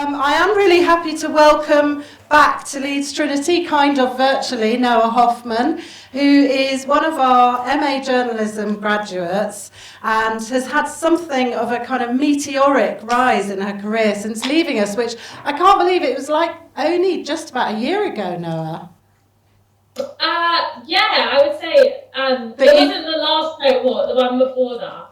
I am really happy to welcome back to Leeds Trinity, kind of virtually, Noa Hoffman, who is one of our MA journalism graduates and has had something of a kind of meteoric rise in her career since leaving us, which I can't believe it was like only just about a year ago, Noa. Yeah, I would say it wasn't the last cohort, the one before that.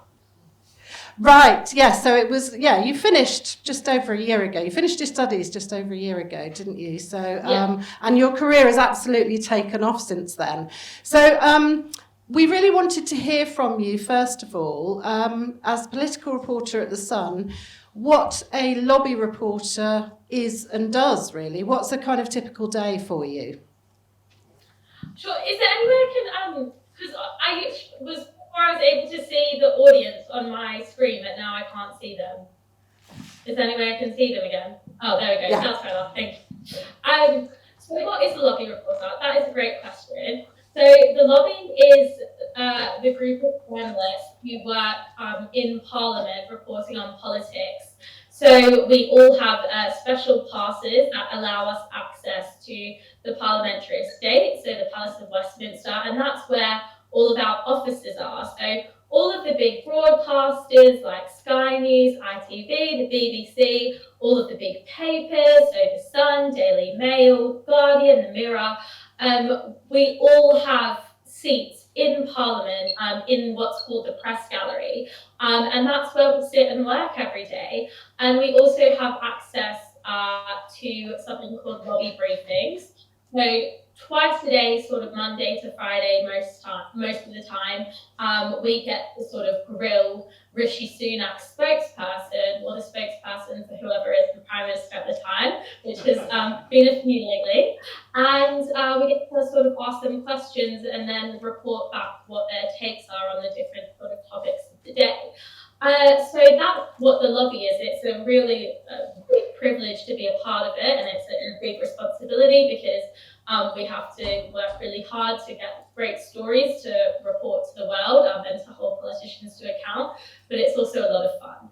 Right, yes, so it was, you finished just over a year ago. You finished your studies just over a year ago, didn't you? So, and your career has absolutely taken off since then. So, we really wanted to hear from you, first of all, as political reporter at The Sun, what a lobby reporter is and does, really. What's a kind of typical day for you? Sure, is there any way I can, because before I was able to see the audience on my screen, but now I can't see them. Is there any way I can see them again? Oh, there we go. Yeah. That's fair enough. Thank you. So what is the lobby reporter? That is a great question. So the lobby is the group of journalists who work in Parliament reporting on politics. So we all have special passes that allow us access to the parliamentary estate, so the Palace of Westminster, and that's where all of our offices are. So all of the big broadcasters like Sky News, ITV, the BBC, all of the big papers, so The Sun, Daily Mail, Guardian, The Mirror, we all have seats in Parliament in what's called the press gallery, and that's where we sit and work every day. And we also have access to something called lobby briefings. So twice a day, sort of Monday to Friday, most of the time, we get to sort of grill Rishi Sunak's spokesperson, or the spokesperson for whoever is the Prime Minister at the time, which has been a few lately. And we get to sort of ask them questions and then report back what their takes are on the different sort of topics of the day. So that's what the lobby is. It's a really big privilege to be a part of it, and it's a big responsibility because we have to work really hard to get great stories to report to the world and to hold politicians to account, but it's also a lot of fun.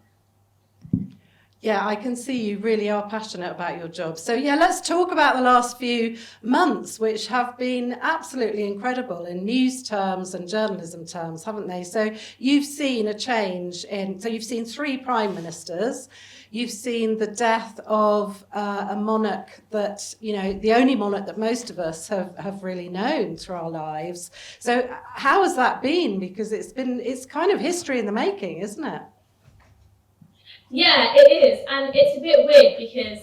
Yeah, I can see you really are passionate about your job. So let's talk about the last few months, which have been absolutely incredible in news terms and journalism terms, haven't they? So you've seen a change you've seen 3 prime ministers. You've seen the death of a monarch that, the only monarch that most of us have really known through our lives. So how has that been? Because it's kind of history in the making, isn't it? Yeah, it is. And it's a bit weird because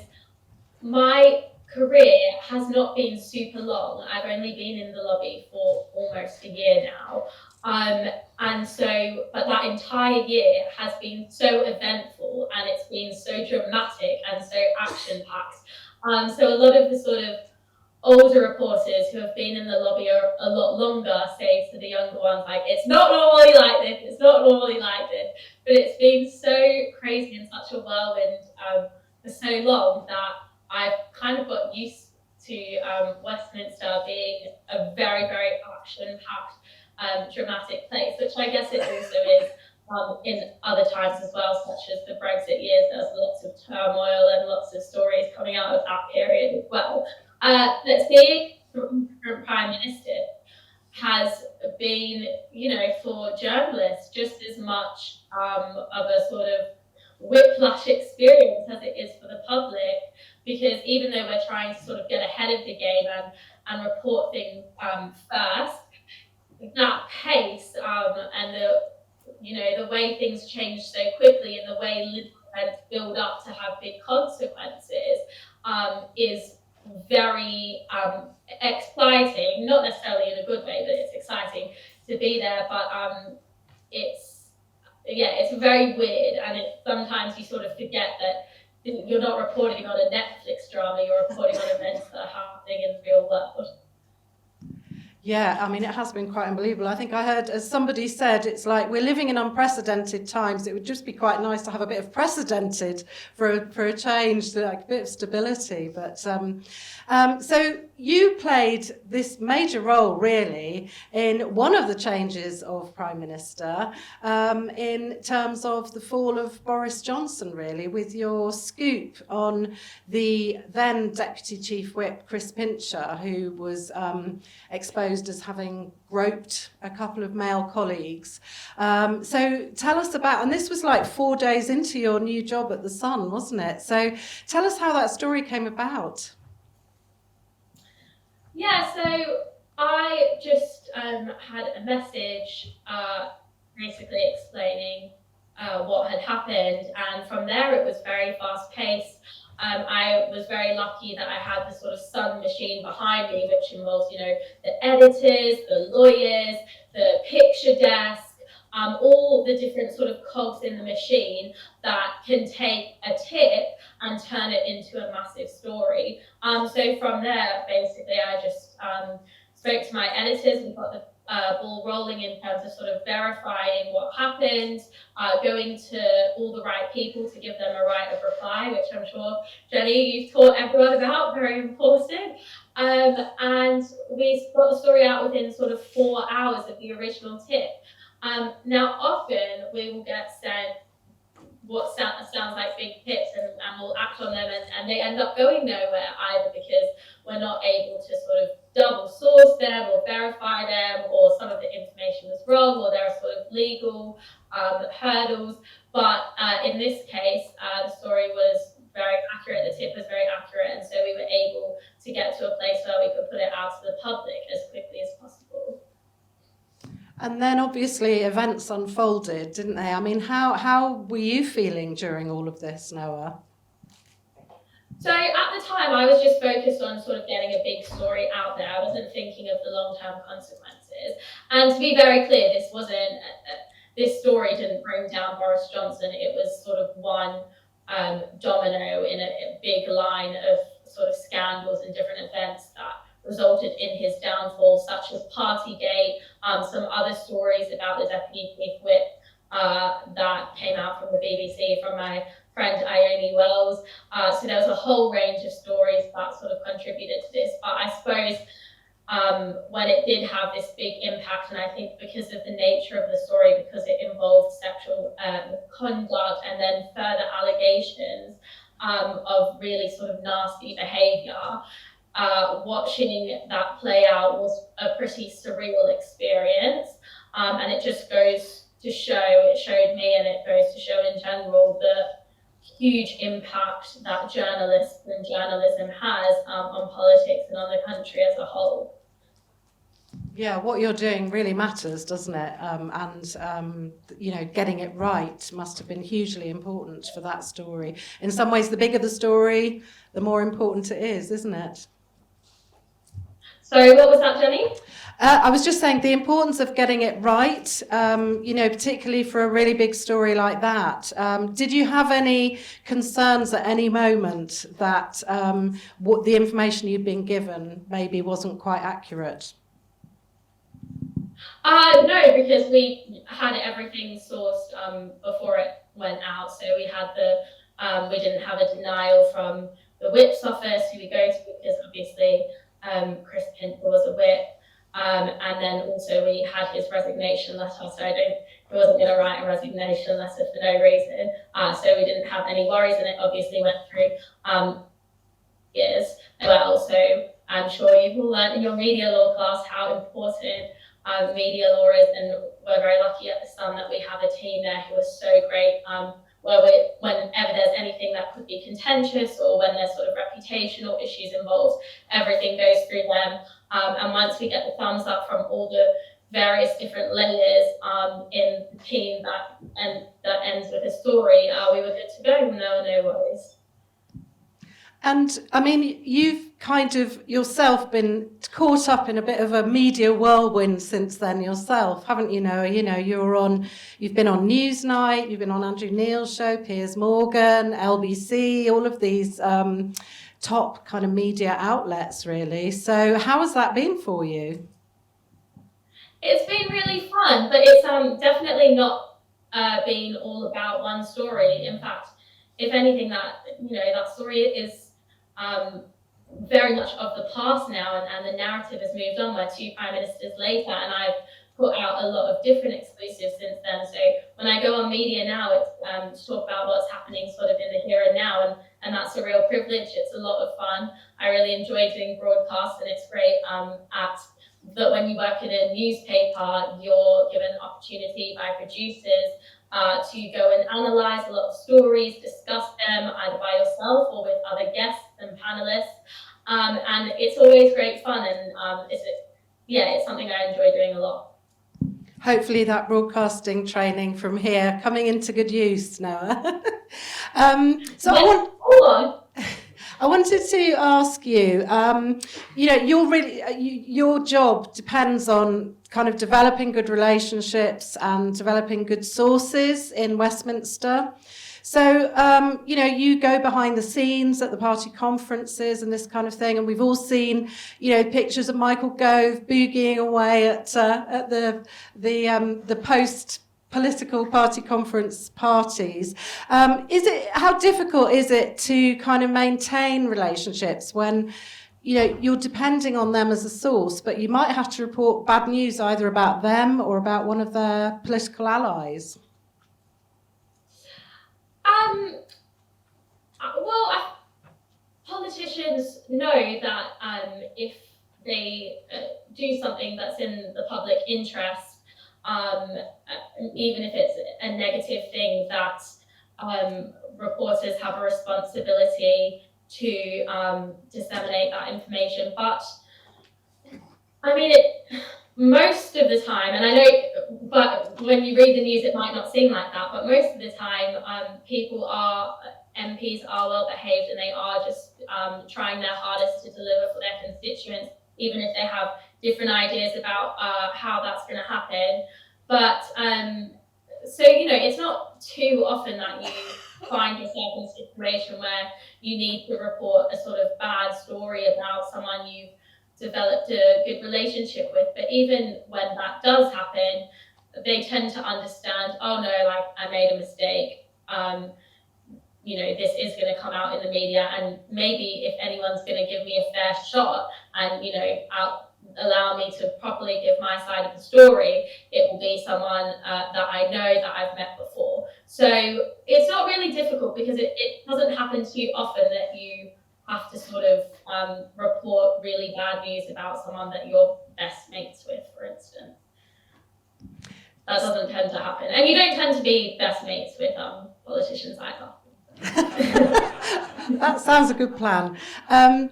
my career has not been super long. I've only been in the lobby for almost a year now. But that entire year has been so eventful and it's been so dramatic and so action-packed. So a lot of the sort of older reporters who have been in the lobby a lot longer say to the younger ones, like, it's not normally like this, it's not normally like this. But it's been so crazy and such a whirlwind for so long that I've kind of got used to Westminster being a very, very action-packed, dramatic place, which I guess it also is in other times as well, such as the Brexit years. There's lots of turmoil and lots of stories coming out of that period as well. But being Prime Minister has been, for journalists, just as much of a sort of whiplash experience as it is for the public, because even though we're trying to sort of get ahead of the game and report things first, that pace and the way things change so quickly and the way little events build up to have big consequences is very exciting, not necessarily in a good way, but it's exciting to be there. But it's very weird, and sometimes you sort of forget that you're not reporting on a Netflix drama, you're reporting on events that are happening in the real world. Yeah, I mean, it has been quite unbelievable. I think I heard, as somebody said, it's like we're living in unprecedented times. It would just be quite nice to have a bit of precedented for a change, like a bit of stability. But so you played this major role, really, in one of the changes of Prime Minister, in terms of the fall of Boris Johnson, really, with your scoop on the then Deputy Chief Whip, Chris Pincher, who was exposed as having groped a couple of male colleagues. So tell us about, and this was like 4 days into your new job at The Sun, wasn't it? So tell us how that story came about. Yeah, so I just had a message basically explaining what had happened, and from there it was very fast paced. I was very lucky that I had the sort of Sun machine behind me, which involves, you know, the editors, the lawyers, the picture desk, all the different sort of cogs in the machine that can take a tip and turn it into a massive story. So from there, basically, I just spoke to my editors. We got the ball rolling in terms of sort of verifying what happened, going to all the right people to give them a right of reply, which I'm sure, Jenny, you've taught everyone about, very important. And we got the story out within sort of 4 hours of the original tip. Now, often we will get sent what sounds like big tips, and we'll act on them, and they end up going nowhere, either because we're not able to sort of double source them or verify them, or some of the information was wrong, or there are sort of legal hurdles. But in this case, the story was very accurate, the tip was very accurate, and so we were able to get to a place where we could put it out to the public as quickly as possible. And then obviously events unfolded, didn't they? I mean, how were you feeling during all of this, Noa? So at the time, I was just focused on sort of getting a big story out there. I wasn't thinking of the long-term consequences. And to be very clear, this story didn't bring down Boris Johnson. It was sort of one domino in a big line of sort of scandals and different events that resulted in his downfall, such as Partygate, some other stories about the Deputy Chief Whip that came out from the BBC from my friend Ione Wells. So there was a whole range of stories that sort of contributed to this. But I suppose when it did have this big impact, and I think because of the nature of the story, because it involved sexual conduct and then further allegations of really sort of nasty behaviour, watching that play out was a pretty surreal experience, and it just goes to show, it showed me and it goes to show in general the huge impact that journalists and journalism has on politics and on the country as a whole. Yeah, what you're doing really matters, doesn't it? And you know, getting it right must have been hugely important for that story. In some ways, the bigger the story, the more important it is, isn't it? So what was that, Jenny? I was just saying the importance of getting it right, you know, particularly for a really big story like that. Did you have any concerns at any moment that what the information you'd been given maybe wasn't quite accurate? No, because we had everything sourced before it went out. So we had we didn't have a denial from the whip's office who we go to, because obviously Chris Pincher was a whip. And then also we had his resignation letter, so he wasn't going to write a resignation letter for no reason. So we didn't have any worries, and it obviously went through years as well. So I'm sure you've all learned in your media law class how important media law is, and we're very lucky at the Sun that we have a team there who is so great. Whenever there's anything that could be contentious, or when there's sort of reputational issues involved, everything goes through them. And once we get the thumbs up from all the various different layers in the team that ends with a story, we were good to go. No worries. And I mean, you've kind of yourself been caught up in a bit of a media whirlwind since then yourself, haven't you, Noa? You know, you've been on Newsnight, you've been on Andrew Neil's show, Piers Morgan, LBC, all of these top kind of media outlets, really. So how has that been for you? It's been really fun, but it's definitely not been all about one story. In fact, if anything, that story is very much of the past now, and the narrative has moved on. We're 2 prime ministers later, and I've put out a lot of different exclusives since then. So when I go on media now, it's to talk about what's happening sort of in the here and now, and that's a real privilege. It's a lot of fun. I really enjoy doing broadcasts, and it's great that when you work in a newspaper, you're given an opportunity by producers to go and analyse a lot of stories, discuss them either by yourself or with other guests and panelists. And it's always great fun, and it's something I enjoy doing a lot. Hopefully that broadcasting training from here coming into good use, Noa. I wanted to ask you, your job depends on kind of developing good relationships and developing good sources in Westminster. So, you go behind the scenes at the party conferences and this kind of thing, and we've all seen, pictures of Michael Gove boogieing away at the post-political party conference parties. How difficult is it to kind of maintain relationships when, you're depending on them as a source, but you might have to report bad news either about them or about one of their political allies? Politicians know that if they do something that's in the public interest, even if it's a negative thing, that reporters have a responsibility to disseminate that information. But I mean, most of the time, and I know, but when you read the news, it might not seem like that, but most of the time, MPs are well behaved, and they are just trying their hardest to deliver for their constituents, even if they have different ideas about how that's going to happen. But it's not too often that you find yourself in a situation where you need to report a sort of bad story about someone you've developed a good relationship with. But even when that does happen, they tend to understand, oh no, like I made a mistake. This is going to come out in the media, and maybe if anyone's going to give me a fair shot and allow me to properly give my side of the story, it will be someone that I know, that I've met before. So it's not really difficult, because it doesn't happen too often that you have to sort of report really bad news about someone that you're best mates with, for instance. That doesn't tend to happen, and you don't tend to be best mates with politicians either. That sounds a good plan. Noa,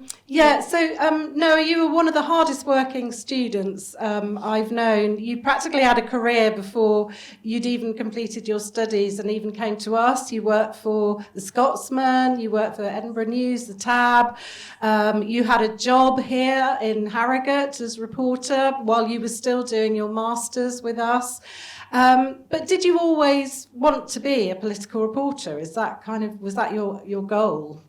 you were one of the hardest working students I've known. You practically had a career before you'd even completed your studies and even came to us. You worked for the Scotsman, you worked for Edinburgh News, the Tab. You had a job here in Harrogate as reporter while you were still doing your masters with us. But did you always want to be a political reporter? Was that your goal?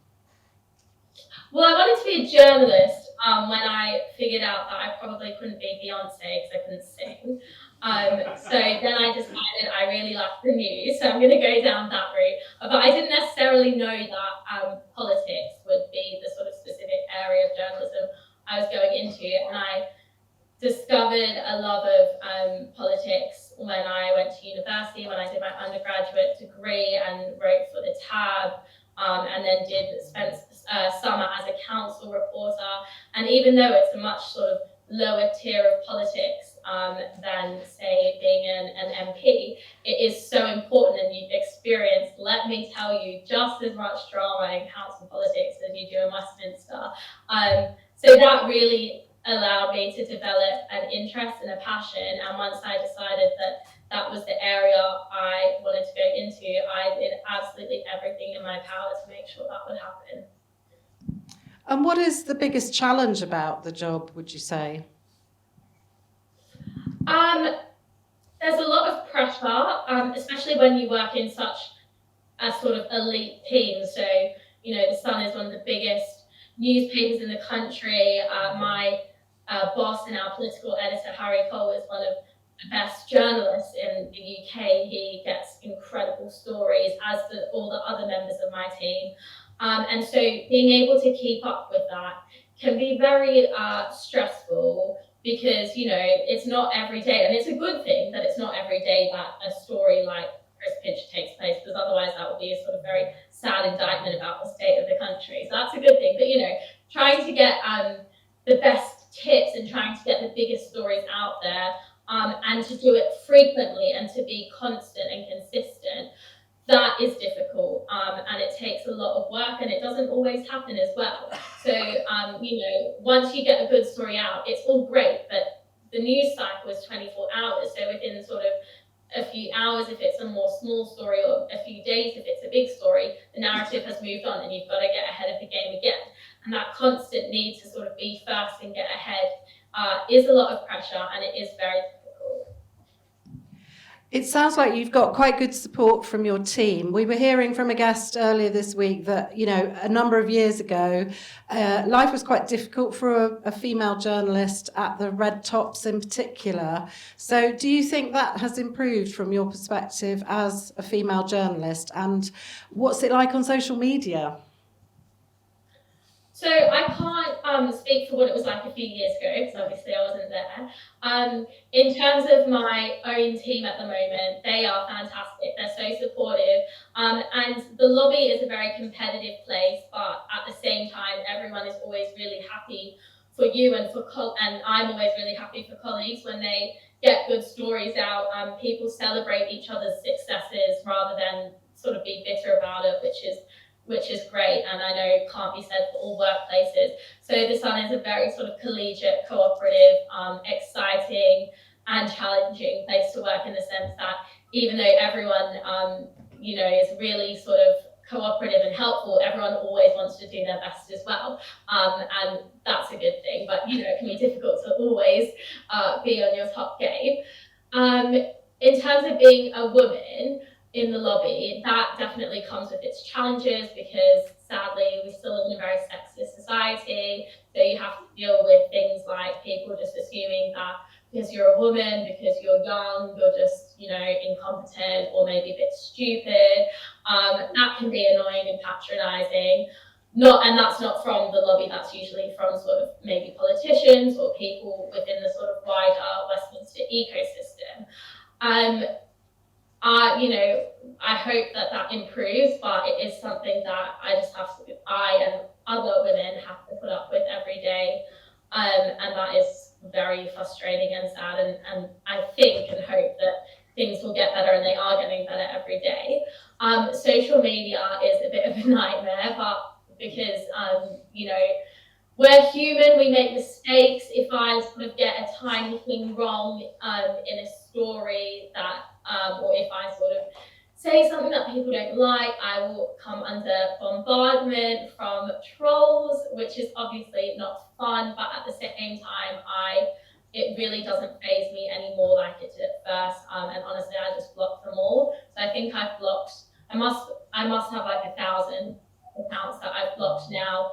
Well, I wanted to be a journalist when I figured out that I probably couldn't be Beyonce because I couldn't sing. So then I decided I really liked the news, so I'm going to go down that route. But I didn't necessarily know that politics would be the sort of specific area of journalism I was going into, and I discovered a love of politics when I went to university, when I did my undergraduate degree and wrote for the Tab, and then spent summer as a council reporter. And even though it's a much sort of lower tier of politics than, say, being an MP, it is so important, and you've experienced, let me tell you, just as much drama in council politics as you do in Westminster. So that really allowed me to develop an interest and a passion, and once I decided that was the area I wanted to go into, I did absolutely everything in my power to make sure that would happen. And what is the biggest challenge about the job, would you say? There's a lot of pressure, especially when you work in such a sort of elite team. So, The Sun is one of the biggest newspapers in the country. My boss and our political editor, Harry Cole, is one of the best journalist in the UK. He gets incredible stories, as do all the other members of my team. And so being able to keep up with that can be very stressful, because, you know, it's not every day, and it's a good thing that it's not every day that a story like Chris Pincher takes place, because otherwise that would be a sort of very sad indictment about the state of the country. So that's a good thing. But, you know, trying to get the best tips and trying to get the biggest stories out there, and to do it frequently and to be constant and consistent, that is difficult, and it takes a lot of work, and it doesn't always happen as well. So, you know, once you get a good story out, it's all great, but the news cycle is 24 hours. So within sort of a few hours, if it's a more small story, or a few days, if it's a big story, the narrative has moved on and you've got to get ahead of the game again. And that constant need to sort of be first and get ahead is a lot of pressure, and it is very difficult. It sounds like you've got quite good support from your team. We were hearing from a guest earlier this week that, you know, a number of years ago, life was quite difficult for a female journalist at the Red Tops in particular. So do you think that has improved from your perspective as a female journalist? And what's it like on social media? So I can't speak for what it was like a few years ago, because obviously I wasn't there. In terms of my own team at the moment, they are fantastic. They're so supportive. And the lobby is a very competitive place, but at the same time, everyone is always really happy for you and and I'm always really happy for colleagues when they get good stories out. People celebrate each other's successes rather than sort of be bitter about it, which is great, and I know can't be said for all workplaces. So the Sun is a very sort of collegiate, cooperative, exciting and challenging place to work, in the sense that even though everyone, you know, is really sort of cooperative and helpful, everyone always wants to do their best as well. And that's a good thing, but, you know, it can be difficult to always be on your top game. In terms of being a woman in the lobby, that definitely comes with its challenges, because sadly we still live in a very sexist society. So you have to deal with things like people just assuming that because you're a woman, because you're young, you're just, you know, incompetent or maybe a bit stupid. That can be annoying and patronizing. And that's not from the lobby, that's usually from sort of maybe politicians or people within the sort of wider Westminster ecosystem. You know, I hope that improves, but it is something that I and other women have to put up with every day. And that is very frustrating and sad. And I think and hope that things will get better, and they are getting better every day. Social media is a bit of a nightmare, but because, you know, we're human, we make mistakes. If I sort of get a tiny thing wrong in a story that, or if I sort of say something that people don't like, I will come under bombardment from trolls, which is obviously not fun, but at the same time, it really doesn't faze me anymore like it did at first. And honestly, I just blocked them all. So I think I've blocked, I must have like 1,000 accounts that I've blocked now.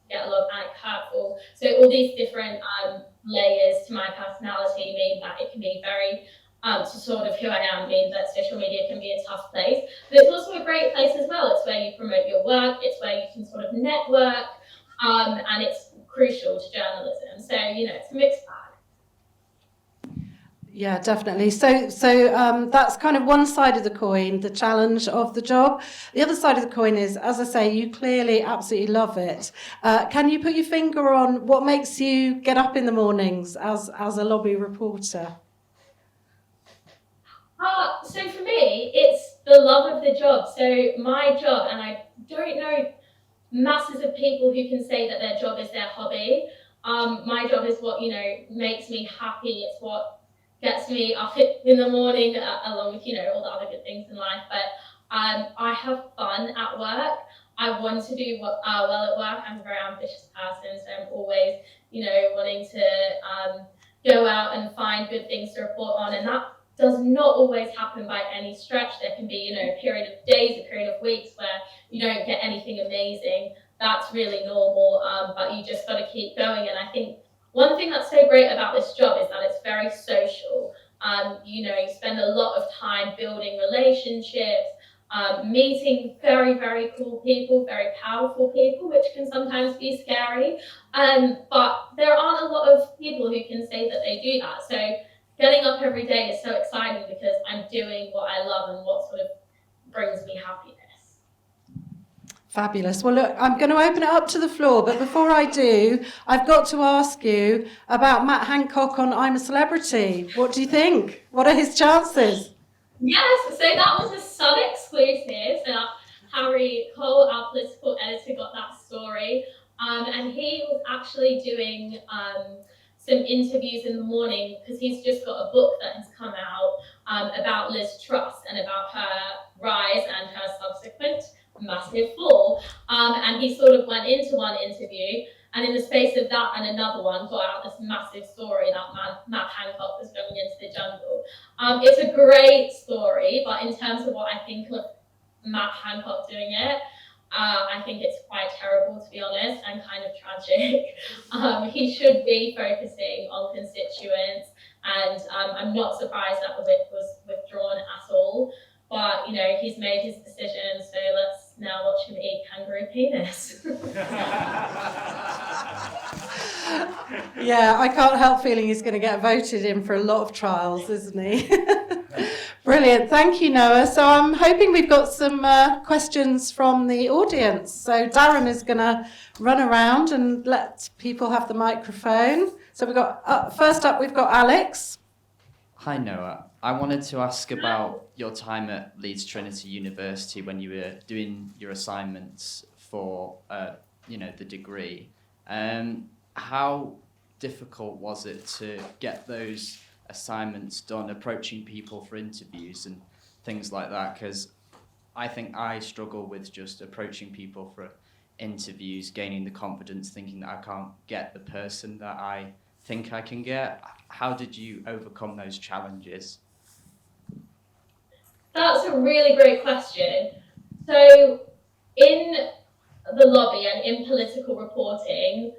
Get a lot of hurtful. So all these different layers to my personality mean that it can be very, to sort of who I am, mean that social media can be a tough place. But it's also a great place as well. It's where you promote your work, it's where you can sort of network, and it's crucial to journalism. So, you know, it's a mixed bag. Yeah, definitely. So that's kind of one side of the coin, the challenge of the job. The other side of the coin is, as I say, you clearly absolutely love it. Can you put your finger on what makes you get up in the mornings as a lobby reporter? So for me, it's the love of the job. So my job, and I don't know masses of people who can say that their job is their hobby. My job is what, you know, makes me happy. It's what gets me up in the morning, along with, you know, all the other good things in life. But I have fun at work. I want to do well at work. I'm a very ambitious person, so I'm always, you know, wanting to go out and find good things to report on, and that does not always happen by any stretch. There can be, you know, a period of days, a period of weeks where you don't get anything amazing. That's really normal, but you just got to keep going. And I think one thing that's so great about this job is that it's very social. You spend a lot of time building relationships, meeting very, very cool people, very powerful people, which can sometimes be scary. But there aren't a lot of people who can say that they do that. So getting up every day is so exciting because I'm doing what I love and what sort of brings me happiness. Fabulous. Well, look, I'm going to open it up to the floor, but before I do, I've got to ask you about Matt Hancock on I'm a Celebrity. What do you think? What are his chances? Yes, so that was a Sun exclusive. So Harry Cole, our political editor, got that story. And he was actually doing some interviews in the morning because he's just got a book that has come out about Liz Truss and about her rise and her subsequent massive fall. And he sort of went into one interview, and in the space of that and another one, got out this massive story that Matt Hancock was going into the jungle. It's a great story, but in terms of what I think of Matt Hancock doing it, I think it's quite terrible, to be honest, and kind of tragic. He should be focusing on constituents, and I'm not surprised that the whip was withdrawn at all. But, he's made his decision, so let's now watch him eat kangaroo penis. Yeah, I can't help feeling he's going to get voted in for a lot of trials, isn't he? Brilliant. Thank you, Noah. So I'm hoping we've got some questions from the audience. So Darren is going to run around and let people have the microphone. So we've got, first up, we've got Alex. Hi, Noah. I wanted to ask about your time at Leeds Trinity University when you were doing your assignments for, the degree. How difficult was it to get those assignments done, approaching people for interviews and things like that? Because I think I struggle with just approaching people for interviews, gaining the confidence, thinking that I can't get the person that I think I can get. How did you overcome those challenges? That's a really great question. So in the lobby and in political reporting,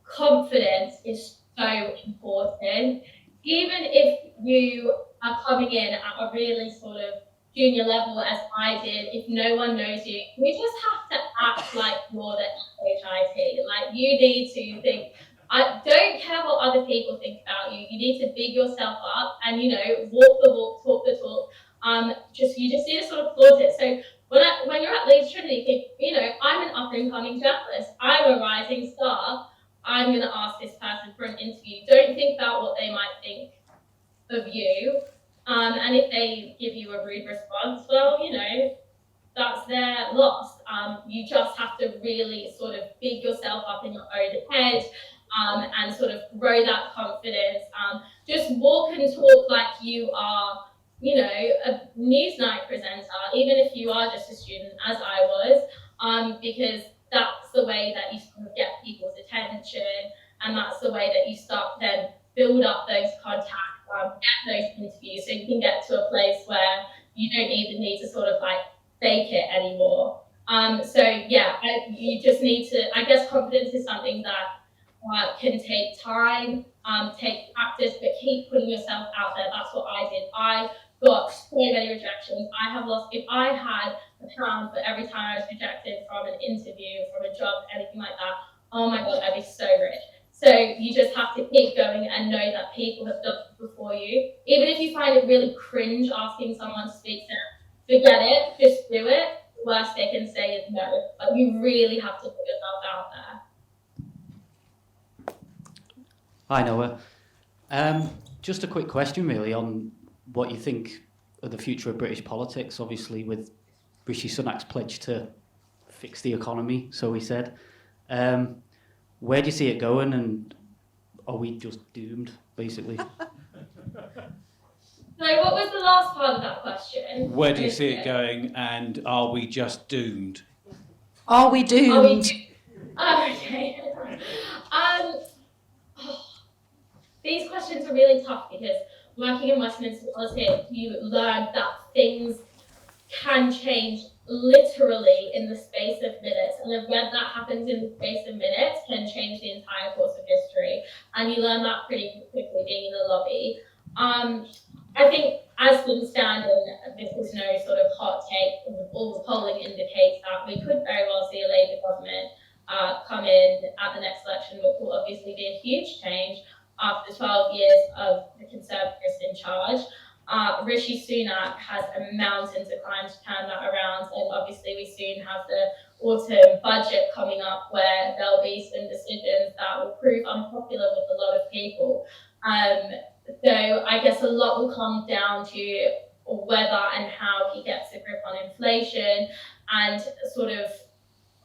confidence is so important. Even if you are coming in at a really sort of junior level, as I did, if no one knows you, you just have to act like you're the HIT. Like, you need to think, I don't care what other people think about you. You need to big yourself up and, walk the walk, talk the talk. You just need to sort of flaunt it. So when you're at Leeds Trinity, you think, I'm an up-and-coming journalist. I'm a rising star. I'm going to ask this person for an interview. Don't think about what they might think of you. And if they give you a rude response, well, that's their loss. You just have to really sort of big yourself up in your own head and sort of grow that confidence. Just walk and talk like you are, a Newsnight presenter, even if you are just a student, as I was, because that's the way that you sort of get people's attention, and that's the way that you start then build up those contacts, get those interviews, so you can get to a place where you don't even need to sort of like fake it anymore. You just need to, I guess confidence is something that can take time, take practice, but keep putting yourself out there. That's what I did. I got so many rejections. If I had £1 for every time I was rejected from an interview, from a job, anything like that, oh my God, I'd be so rich. So you just have to keep going and know that people have done it before you. Even if you find it really cringe asking someone to speak to, forget it, just do it. The worst they can say is no. But you really have to put yourself out there. Hi, Noah. Just a quick question, really, on what you think of the future of British politics, obviously, with Rishi Sunak's pledge to fix the economy, so he said. Where do you see it going, and are we just doomed, basically? So what was the last part of that question? Where do you see it going, and are we just doomed? Are we doomed? Okay. These questions are really tough because working in Westminster politics, you learn that things can change literally in the space of minutes, and a event that happens in the space of minutes can change the entire course of history. and you learn that pretty quickly being in the lobby. I think as things stand, and this is no sort of hot take, all the polling indicates that we could very well see a Labour government come in at the next election, which will obviously be a huge change after 12 years of the Conservatives in charge. Rishi Sunak has a mountain to climb to turn that around, and obviously we soon have the autumn budget coming up where there'll be some decisions that will prove unpopular with a lot of people. So I guess a lot will come down to whether and how he gets a grip on inflation and sort of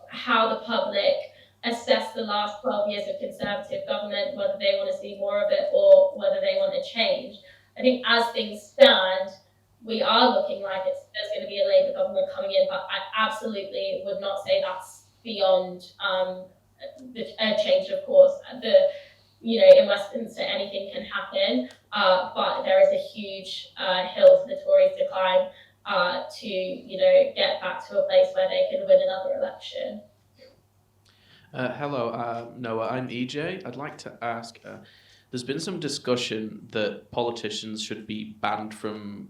how the public assess the last 12 years of Conservative government, whether they want to see more of it or whether they want to change. I think as things stand, we are looking like there's going to be a Labour government coming in, but I absolutely would not say that's beyond a change, of course. In Westminster, anything can happen, but there is a huge hill for the Tories to climb to, get back to a place where they can win another election. Hello, Noah, I'm EJ. I'd like to ask, there's been some discussion that politicians should be banned from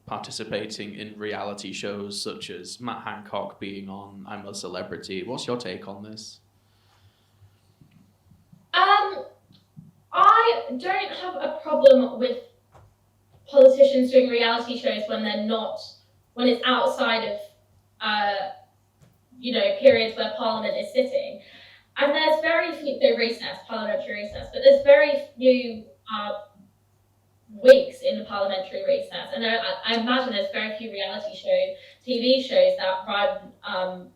participating in reality shows such as Matt Hancock being on I'm a Celebrity. What's your take on this? I don't have a problem with politicians doing reality shows when it's outside of, periods where Parliament is sitting. And there's very few, parliamentary recess, but there's very few weeks in the parliamentary recess. And I imagine there's very few TV shows that run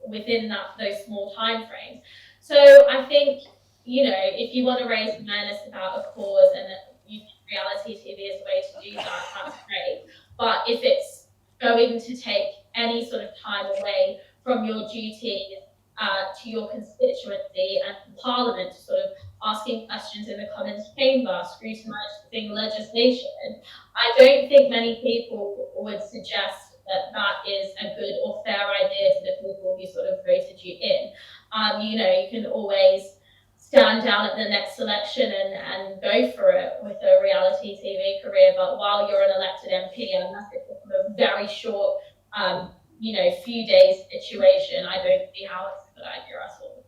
within those small time frames. So I think, if you want to raise awareness about a cause and reality TV is the way to do that, that's great. But if it's going to take any sort of time away from your duty to your constituency and Parliament, to sort of asking questions in the Commons chamber, scrutinising legislation, I don't think many people would suggest that is a good or fair idea to the people who sort of voted you in. You can always stand down at the next election and go for it with a reality TV career, but while you're an elected MP, unless it's a very short, few days situation, I don't see how it's a good idea at all.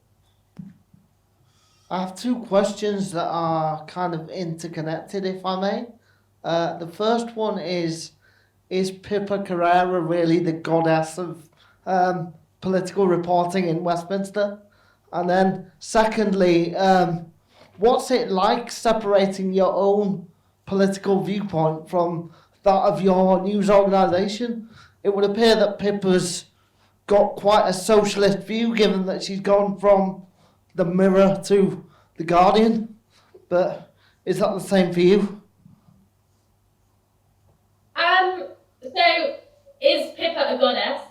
I have two questions that are kind of interconnected, if I may. The first one is Pippa Carrera really the goddess of political reporting in Westminster? And then secondly, what's it like separating your own political viewpoint from that of your news organisation? It would appear that Pippa's got quite a socialist view, given that she's gone from the Mirror to the Guardian. But is that the same for you? So is Pippa a goddess?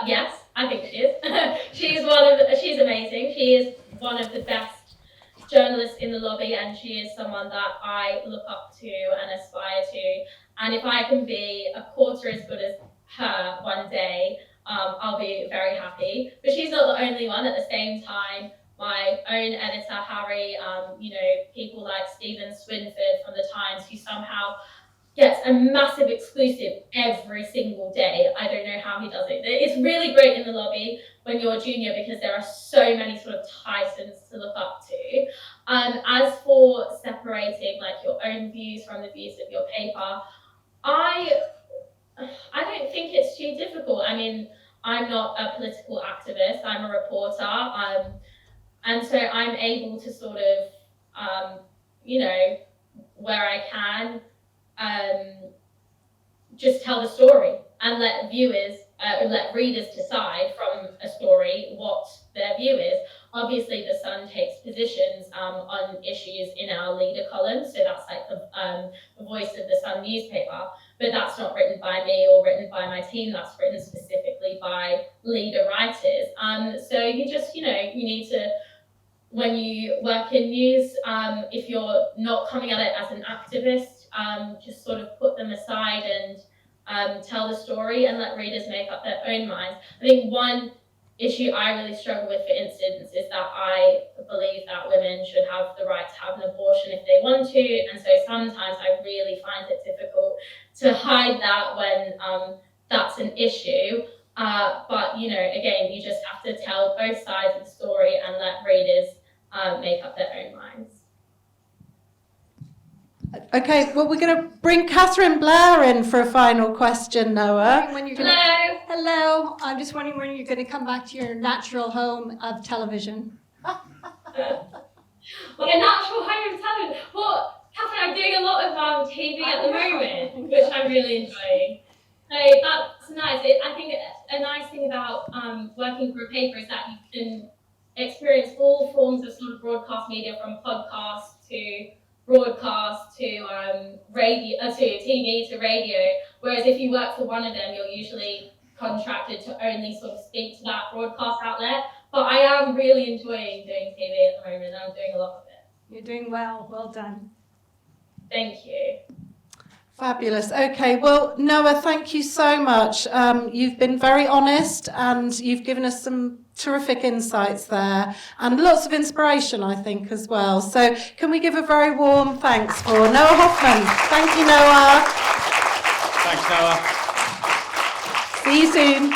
Yes, I think she is. She's amazing. She is one of the best journalists in the lobby, and she is someone that I look up to and aspire to. And if I can be a quarter as good as her one day, I'll be very happy. But she's not the only one. At the same time, my own editor, Harry, people like Stephen Swinford from The Times, who somehow gets a massive exclusive every single day. I don't know how he does it. It's really great in the lobby when you're a junior because there are so many sort of Tysons to look up to. As for separating your own views from the views of your paper, I don't think it's too difficult. I mean, I'm not a political activist, I'm a reporter, and so I'm able to sort of, where I can, just tell the story and let readers decide from a story what their view is. Obviously, The Sun takes positions on issues in our leader column, so that's the voice of the Sun newspaper, but that's not written by me or written by my team, that's written specifically by leader writers. So you just, you need to, when you work in news, if you're not coming at it as an activist, just sort of put them aside and tell the story and let readers make up their own minds. I think one issue I really struggle with, for instance, is that I believe that women should have the right to have an abortion if they want to, and so sometimes I really find it difficult to hide that when that's an issue. But again, you just have to tell both sides of the story and let readers make up their own minds. Okay, well, we're going to bring Catherine Blair in for a final question, Noah. Hello. Hello. I'm just wondering when you're going to come back to your natural home of television. My natural home television. Well, Catherine, I'm doing a lot of TV at the moment, which I'm really enjoying. So that's nice. I think a nice thing about working for a paper is that you can experience all forms of sort of broadcast media, from podcast to broadcast to radio, to TV to radio. Whereas if you work for one of them, you're usually contracted to only sort of speak to that broadcast outlet. But I am really enjoying doing TV at the moment, and I'm doing a lot of it. You're doing well. Well done. Thank you. Fabulous. Okay, well, Noah, thank you so much. You've been very honest and you've given us some terrific insights there and lots of inspiration, I think, as well. So can we give a very warm thanks for Noa Hoffman? Thank you, Noah. Thanks, Noah. See you soon.